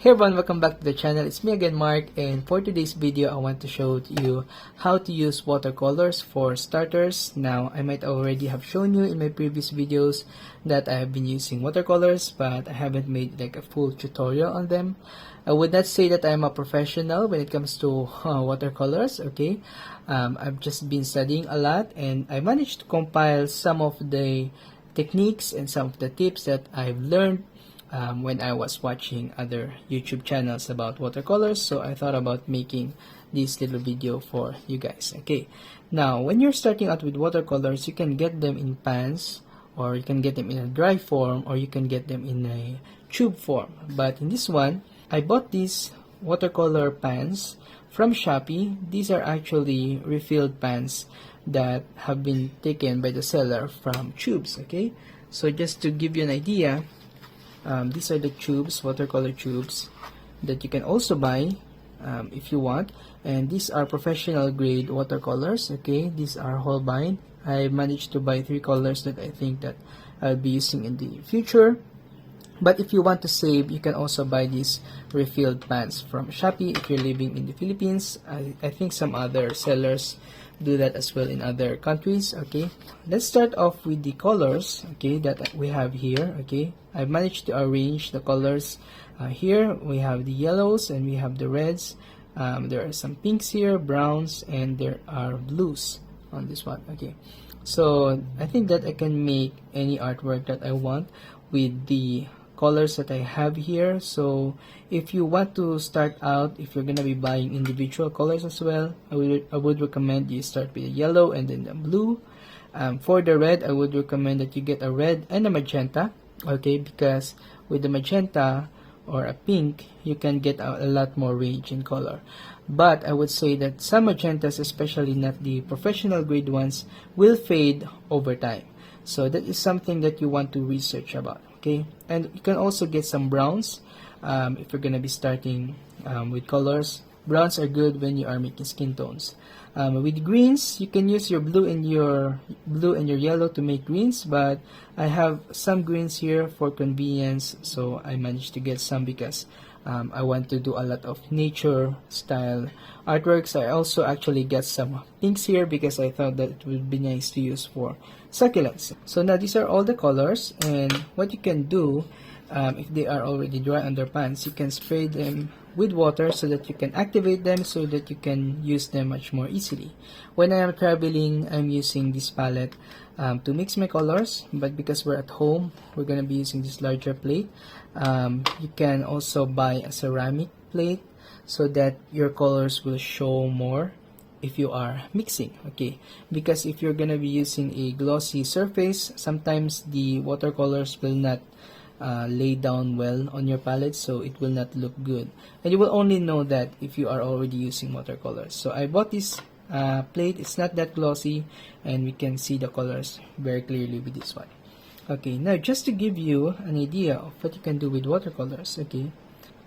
Hey everyone, welcome back to the channel. It's me again, Mark, and for today's video I want to show you how to use watercolors for starters. Now, I might already have shown you in my previous videos that I have been using watercolors, but I haven't made like a full tutorial on them. I would not say that I'm a professional when it comes to watercolors, okay? I've just been studying a lot, and I managed to compile some of the techniques and some of the tips that I've learned when I was watching other YouTube channels about watercolors. So I thought about making this little video for you guys. Okay, now when you're starting out with watercolors, you can get them in pans, or you can get them in a dry form, or you can get them in a tube form. But in this one, I bought these watercolor pans from Shopee. These are actually refilled pans that have been taken by the seller from tubes. Okay, so just to give you an idea, these are the tubes, watercolor tubes, that you can also buy if you want. And these are professional grade watercolors. Okay, these are Holbein. I managed to buy 3 colors that I think that I'll be using in the future. But if you want to save, you can also buy these refilled pans from Shopee if you're living in the Philippines. I think some other sellers do that as well in other countries. Okay, let's start off with the colors, okay, that we have here. Okay, I've managed to arrange the colors. Here we have the yellows and we have the reds. There are some pinks here, browns, and there are blues on this one. Okay, so I think that I can make any artwork that I want with the colors that I have here. So if you want to start out, if you're gonna be buying individual colors as well, I would recommend you start with the yellow and then the blue. For the red, I would recommend that you get a red and a magenta. Okay, because with the magenta or a pink, you can get a lot more range in color. But I would say that some magentas, especially not the professional grade ones, will fade over time. So that is something that you want to research about. Okay, and you can also get some browns if you're gonna be starting with colors. Browns are good when you are making skin tones. With greens, you can use your blue and your yellow to make greens, but I have some greens here for convenience, so I managed to get some because I want to do a lot of nature style artworks. I also actually get some pinks here because I thought that it would be nice to use for succulents. So now these are all the colors, and what you can do, if they are already dry on their pans, you can spray them with water so that you can activate them, so that you can use them much more easily. When I am traveling, I'm using this palette to mix my colors, but because we're at home, we're going to be using this larger plate. You can also buy a ceramic plate so that your colors will show more if you are mixing. Okay, because if you're gonna be using a glossy surface, sometimes the watercolors will not lay down well on your palette, so it will not look good, and you will only know that if you are already using watercolors. So I bought this plate. It's not that glossy, and we can see the colors very clearly with this one. Okay, now just to give you an idea of what you can do with watercolors, okay,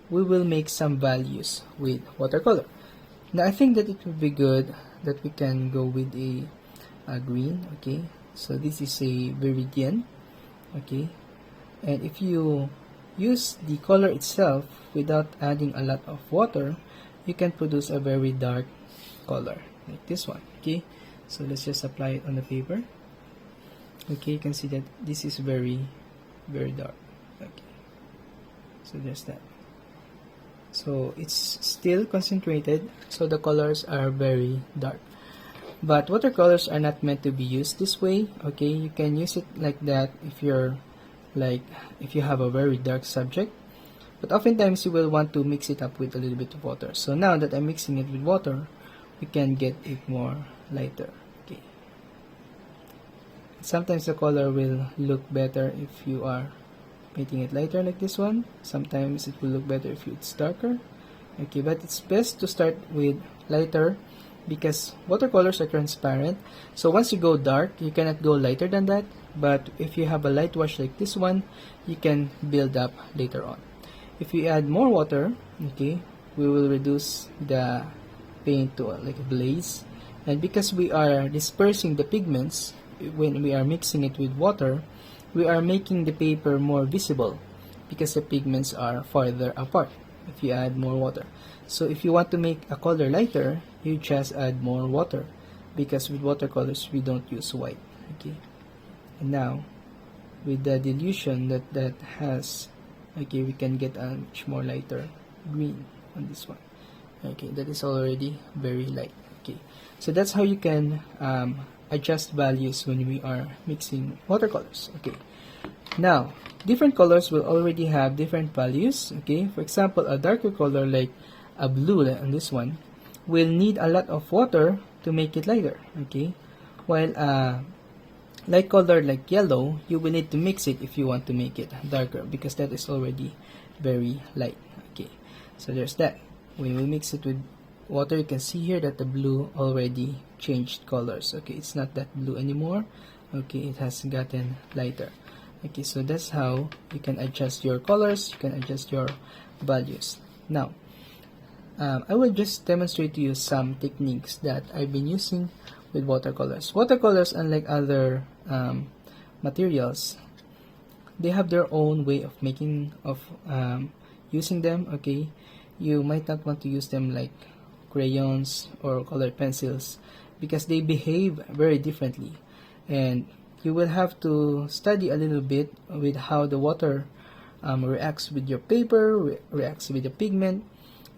we will make some values with watercolor. Now I think that it would be good that we can go with a green. Okay, so this is a viridian. Okay, and if you use the color itself without adding a lot of water, you can produce a very dark color like this one. Okay, so let's just apply it on the paper. Okay, you can see that this is very dark. Okay, so there's that. So it's still concentrated, so the colors are very dark. But watercolors are not meant to be used this way. Okay, you can use it like that if you're if you have a very dark subject, but oftentimes you will want to mix it up with a little bit of water. So now that I'm mixing it with water, we can get it more lighter. Okay, sometimes the color will look better if you are making it lighter like this one. Sometimes it will look better if it's darker. Okay, but it's best to start with lighter because watercolors are transparent. So once you go dark, you cannot go lighter than that. But if you have a light wash like this one, you can build up later on. If you add more water, okay, we will reduce the paint to like a glaze. And because we are dispersing the pigments when we are mixing it with water, we are making the paper more visible because the pigments are farther apart. if you add more water. So if you want to make a color lighter, you just add more water, because with watercolors we don't use white. Okay, and now with the dilution that has, okay, we can get a much more lighter green on this one. Okay, that is already very light. Okay, so that's how you can adjust values when we are mixing watercolors. Okay, now different colors will already have different values. Okay, for example, a darker color like a blue on this one will need a lot of water to make it lighter. Okay, while light color like yellow, you will need to mix it if you want to make it darker, because that is already very light. Okay, so there's that. When we mix it with water, you can see here that the blue already changed colors. Okay, it's not that blue anymore. Okay, it has gotten lighter. Okay, so that's how you can adjust your colors, you can adjust your values. Now I will just demonstrate to you some techniques that I've been using with watercolors. Watercolors, unlike other materials, they have their own way of using them. Okay, you might not want to use them like crayons or colored pencils, because they behave very differently, and you will have to study a little bit with how the water reacts with your paper, reacts with the pigment,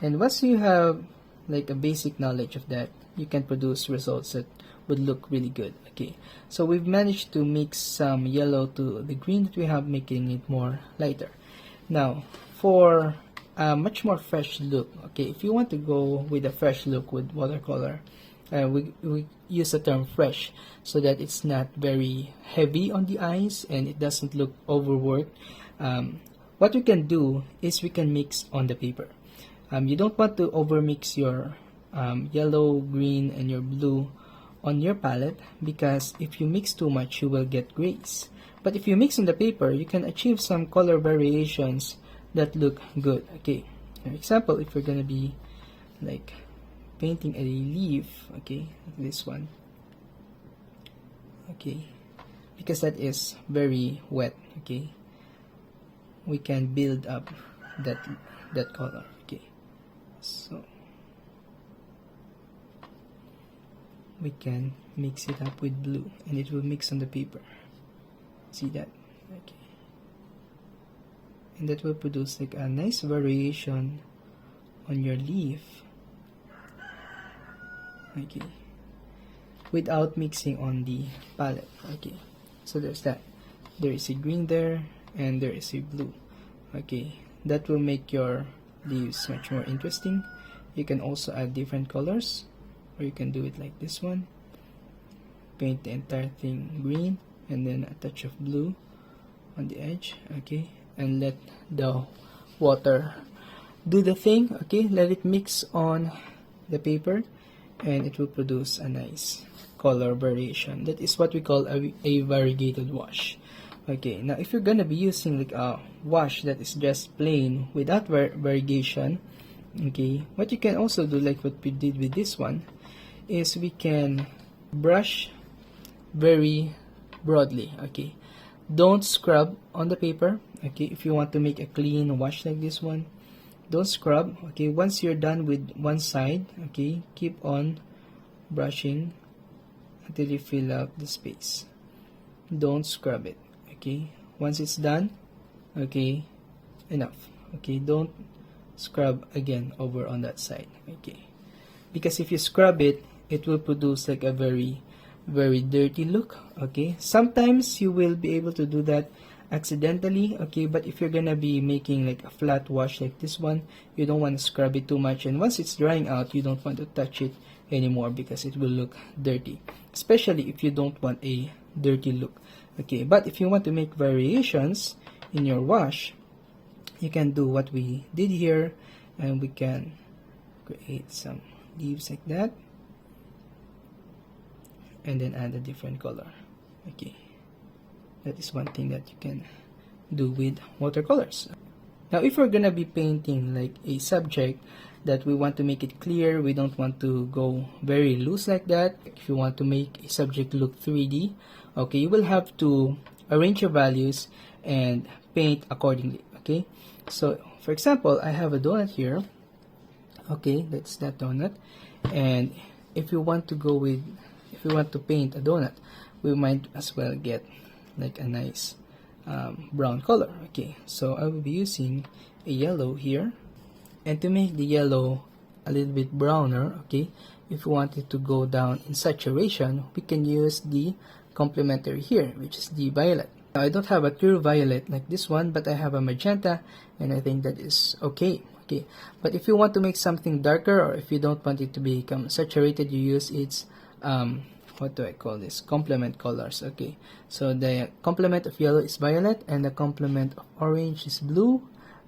and once you have like a basic knowledge of that, you can produce results that would look really good. Okay, so we've managed to mix some yellow to the green that we have, making it more lighter. Now for a much more fresh look, okay, if you want to go with a fresh look with watercolor, we use the term fresh so that it's not very heavy on the eyes and it doesn't look overworked. What we can do is we can mix on the paper. You don't want to overmix your yellow, green, and your blue on your palette, because if you mix too much, you will get grays. But if you mix on the paper, you can achieve some color variations that look good. Okay, for example, if we're gonna be like painting a leaf, okay, this one, okay, because that is very wet, okay, we can build up that color. Okay, so we can mix it up with blue and it will mix on the paper. See that? Okay, and that will produce like a nice variation on your leaf. Okay, without mixing on the palette. Okay, so there's that. There is a green there and there is a blue. Okay, that will make your leaves much more interesting. You can also add different colors, or you can do it like this one, paint the entire thing green and then a touch of blue on the edge. Okay, and let the water do the thing. Okay, let it mix on the paper and it will produce a nice color variation. That is what we call a variegated wash. Okay, now if you're gonna be using like a wash that is just plain without variegation, okay, what you can also do, like what we did with this one, is we can brush very broadly. Okay, don't scrub on the paper. Okay, if you want to make a clean wash like this one, don't scrub. Okay, once you're done with one side, okay, keep on brushing until you fill out the space. Don't scrub it. Okay, once it's done, okay, enough. Okay, don't scrub again over on that side. Okay, because if you scrub it, it will produce like a very dirty look. Okay, sometimes you will be able to do that accidentally. Okay, but if you're gonna be making like a flat wash like this one, you don't want to scrub it too much, and once it's drying out, you don't want to touch it anymore because it will look dirty, especially if you don't want a dirty look. Okay, but if you want to make variations in your wash, you can do what we did here, and we can create some leaves like that and then add a different color. Okay, that is one thing that you can do with watercolors. Now if we're gonna be painting like a subject that we want to make it clear, we don't want to go very loose like that. If you want to make a subject look 3D, okay, you will have to arrange your values and paint accordingly. Okay, So for example, I have a donut here. Okay, that's that donut. And if you want to paint a donut, we might as well get like a nice brown color. Okay, so I will be using a yellow here, and to make the yellow a little bit browner, okay, if you want it to go down in saturation, we can use the complementary here, which is the violet. Now, I don't have a pure violet like this one, but I have a magenta, and I think that is okay. Okay, but if you want to make something darker, or if you don't want it to become saturated, you use its what do I call this, complement colors. Okay, so the complement of yellow is violet, and the complement of orange is blue,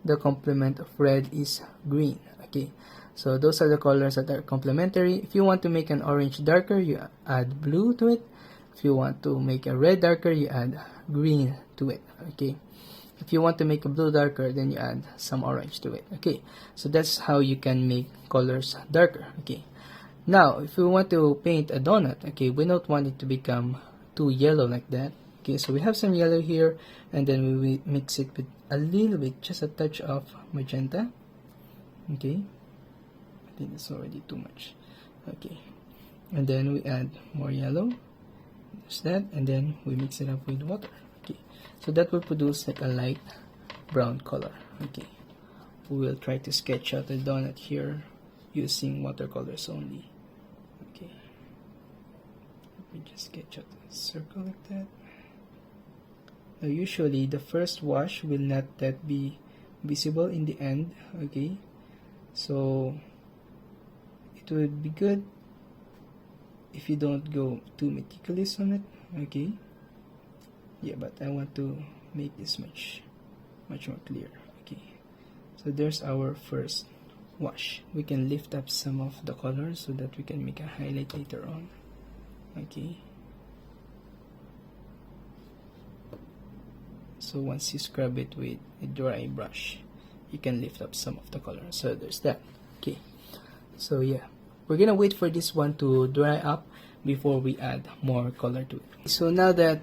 the complement of red is green. Okay, so those are the colors that are complementary. If you want to make an orange darker, you add blue to it. If you want to make a red darker, you add green to it. Okay, if you want to make a blue darker, then you add some orange to it. Okay, so that's how you can make colors darker. Okay, now if we want to paint a donut, okay, we don't want it to become too yellow like that. Okay, so we have some yellow here, and then we mix it with a little bit, just a touch of magenta. Okay, I think it's already too much. Okay, and then we add more yellow. There's that, and then we mix it up with water. Okay, so that will produce like a light brown color. Okay, we will try to sketch out a donut here using watercolors only. Okay, we just sketch out a circle like that. Now usually the first wash will not that be visible in the end. Okay, so it would be good if you don't go too meticulous on it. Okay, yeah, but I want to make this much more clear. Okay, so there's our first wash. We can lift up some of the colors so that we can make a highlight later on. Okay, so once you scrub it with a dry brush, you can lift up some of the color. So there's that. Okay, so yeah, we're gonna wait for this one to dry up before we add more color to it. So now that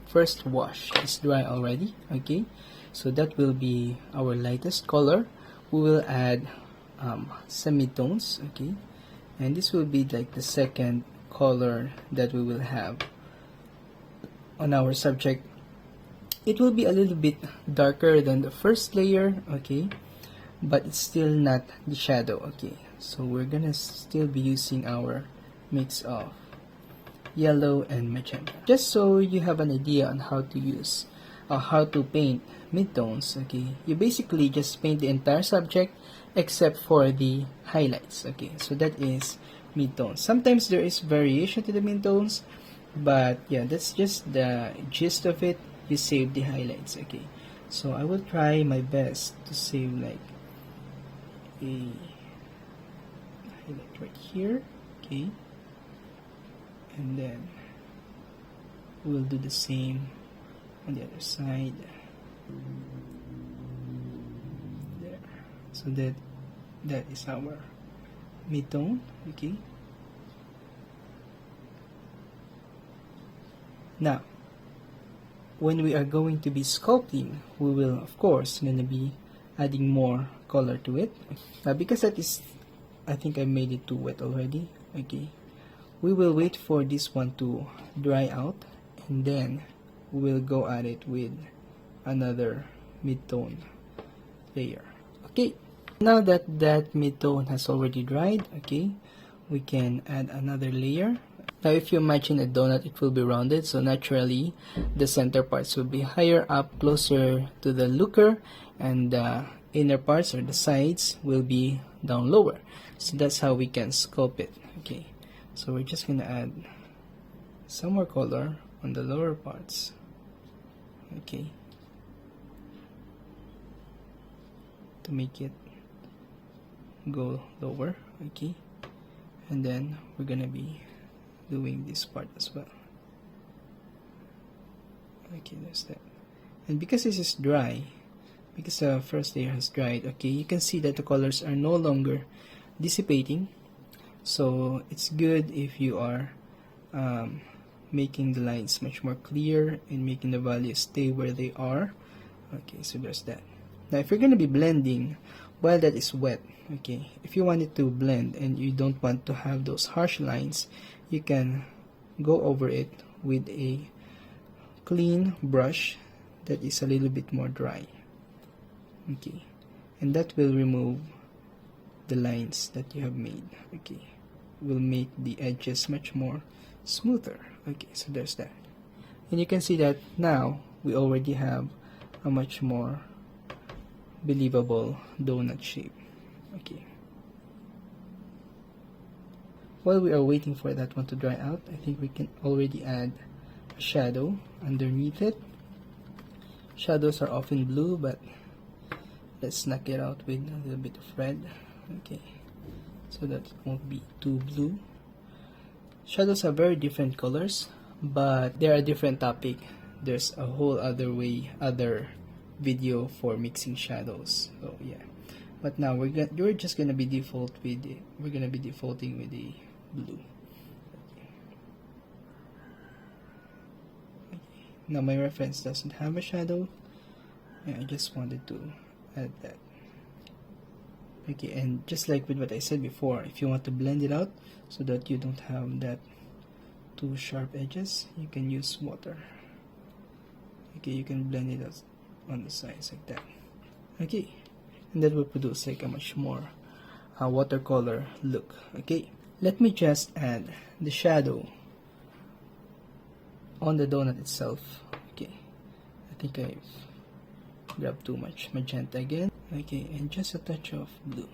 first wash is dry already, okay, so that will be our lightest color. We will add semitones. Okay, and this will be like the second color that we will have on our subject. It will be a little bit darker than the first layer. Okay, but it's still not the shadow. Okay, so we're gonna still be using our mix of yellow and magenta, just so you have an idea on how to use how to paint midtones. Okay, you basically just paint the entire subject except for the highlights. Okay, so that is midtones. Sometimes there is variation to the midtones, but yeah, that's just the gist of it. You save the highlights. Okay, so I will try my best to save like a highlight right here. Okay, and then we'll do the same on the other side there. So that is our midtone. Okay, now when we are going to be sculpting, we will of course gonna be adding more color to it. Because that is, I think I made it too wet already. Okay, we will wait for this one to dry out, and then we will go at it with another midtone layer. Okay, now that midtone has already dried, okay, we can add another layer. Now if you imagine a donut, it will be rounded, so naturally the center parts will be higher up, closer to the looker, and the inner parts or the sides will be down lower. So that's how we can sculpt it. Okay, so we're just gonna add some more color on the lower parts. Okay, to make it go lower. Okay, and then we're gonna be doing this part as well. Okay, there's that. And because this is dry, because the first layer has dried, okay, you can see that the colors are no longer dissipating. So it's good if you are making the lines much more clear and making the values stay where they are. Okay, so there's that. Now if you're going to be blending while that is wet, okay, if you want it to blend and you don't want to have those harsh lines, you can go over it with a clean brush that is a little bit more dry, okay, and that will remove the lines that you have made, okay, will make the edges much more smoother. Okay, so there's that, and you can see that now we already have a much more believable donut shape. Okay, while we are waiting for that one to dry out, I think we can already add a shadow underneath it. Shadows are often blue, but let's knock it out with a little bit of red, okay, so that it won't be too blue. Shadows are very different colors, but they are a different topic. There's a whole other video for mixing shadows. So yeah, but now we're just gonna be defaulting with the blue. Okay. Now my reference doesn't have a shadow, and I just wanted to add that. Okay, and just like with what I said before, if you want to blend it out so that you don't have that too sharp edges, you can use water. Okay, you can blend it out on the sides like that. Okay, and that will produce like a much more watercolor look. Okay, let me just add the shadow on the donut itself. Okay, I think I've grabbed too much magenta again. Okay, and just a touch of blue,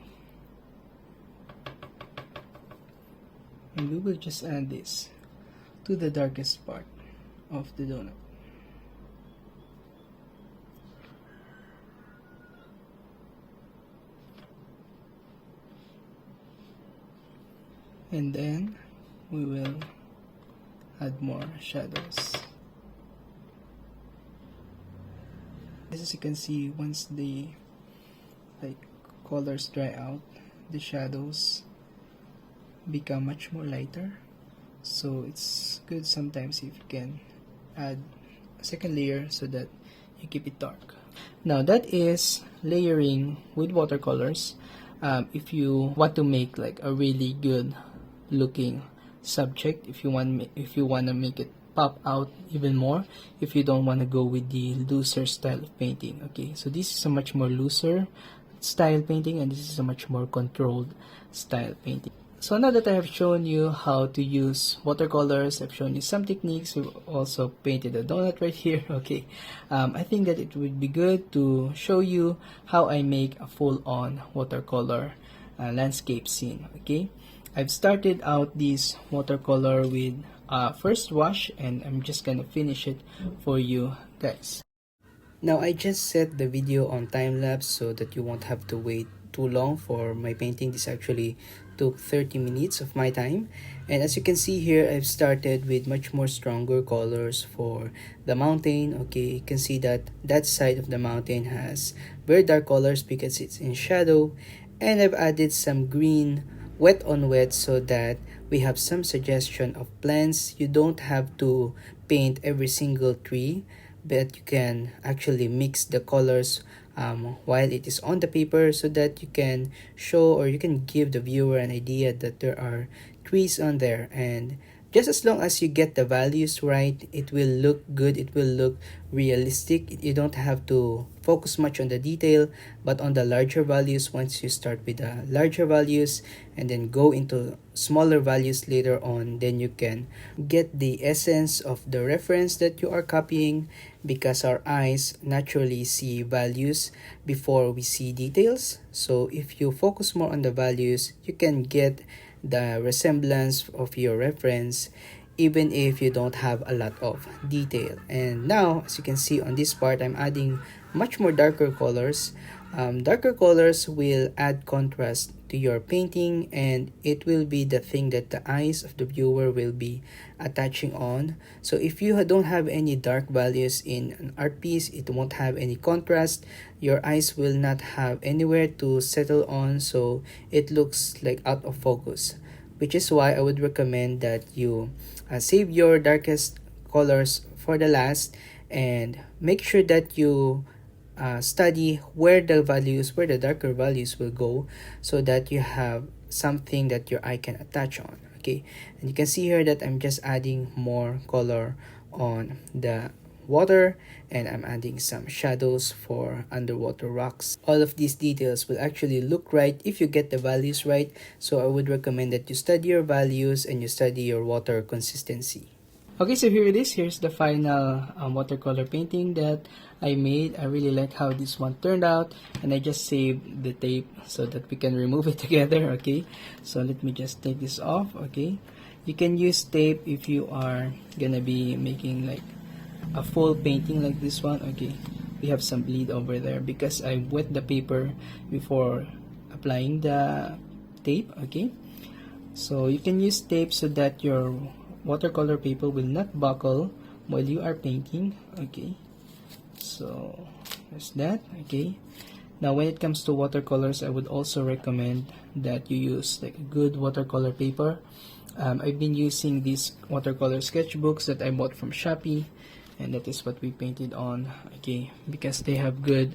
and we will just add this to the darkest part of the donut. And then we will add more shadows. As you can see, once the colors dry out, the shadows become much more lighter, so it's good sometimes if you can add a second layer so that you keep it dark. Now that is layering with watercolors. If you want to make like a really good looking subject, if you want to make it pop out even more, if you don't want to go with the looser style of painting. Okay, so this is a much more looser style painting, and this is a much more controlled style painting. So now that I have shown you how to use watercolors, I've shown you some techniques, we've also painted a donut right here. Okay, I think that it would be good to show you how I make a full-on watercolor landscape scene. Okay, I've started out this watercolor with first wash, and I'm just gonna finish it for you guys. Now I just set the video on time-lapse so that you won't have to wait too long for my painting. This actually took 30 minutes of my time, and as you can see here, I've started with much more stronger colors for the mountain. Okay, you can see that that side of the mountain has very dark colors because it's in shadow, and I've added some green wet on wet so that we have some suggestion of plants. You don't have to paint every single tree, but you can actually mix the colors while it is on the paper so that you can show, or you can give the viewer an idea that there are trees on there. And just as long as you get the values right, it will look good, it will look realistic. You don't have to focus much on the detail, but on the larger values. Once you start with the larger values and then go into smaller values later on, then you can get the essence of the reference that you are copying, because our eyes naturally see values before we see details. So if you focus more on the values, you can get the resemblance of your reference even if you don't have a lot of detail. And now, as you can see on this part, I'm adding much more darker colors. Darker colors will add contrast to your painting, and it will be the thing that the eyes of the viewer will be attaching on. So if you don't have any dark values in an art piece, it won't have any contrast, your eyes will not have anywhere to settle on, so it looks like out of focus, which is why I would recommend that you save your darkest colors for the last, and make sure that you study where the darker values will go, so that you have something that your eye can attach on. Okay, and you can see here that I'm just adding more color on the water, and I'm adding some shadows for underwater rocks. All of these details will actually look right if you get the values right, so I would recommend that you study your values and you study your water consistency. Okay, so here it is. Here's the final watercolor painting that I made. I really like how this one turned out, and I just saved the tape so that we can remove it together. Okay, so let me just take this off. Okay, you can use tape if you are gonna be making like a full painting like this one. Okay, we have some bleed over there because I wet the paper before applying the tape. Okay, so you can use tape so that your watercolor paper will not buckle while you are painting. Okay, so there's that. Okay, now when it comes to watercolors, I would also recommend that you use like good watercolor paper. I've been using these watercolor sketchbooks that I bought from Shopee, and that is what we painted on. Okay, because they have good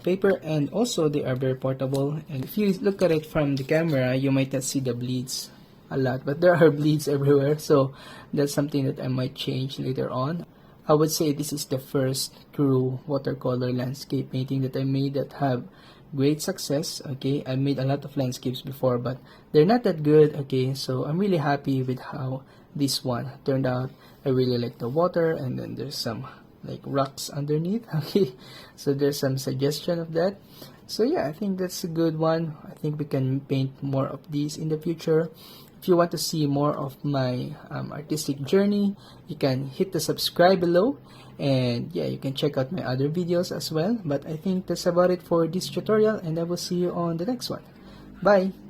paper, and also they are very portable, and if you look at it from the camera, you might not see the bleeds a lot, but there are bleeds everywhere, so that's something that I might change later on. I would say this is the first true watercolor landscape painting that I made that have great success. Okay, I made a lot of landscapes before, but they're not that good. Okay, so I'm really happy with how this one turned out. I really like the water, and then there's some like rocks underneath. Okay, so there's some suggestion of that. So yeah, I think that's a good one. I think we can paint more of these in the future. If you want to see more of my artistic journey, you can hit the subscribe below, and yeah, you can check out my other videos as well. But I think that's about it for this tutorial, and I will see you on the next one. Bye!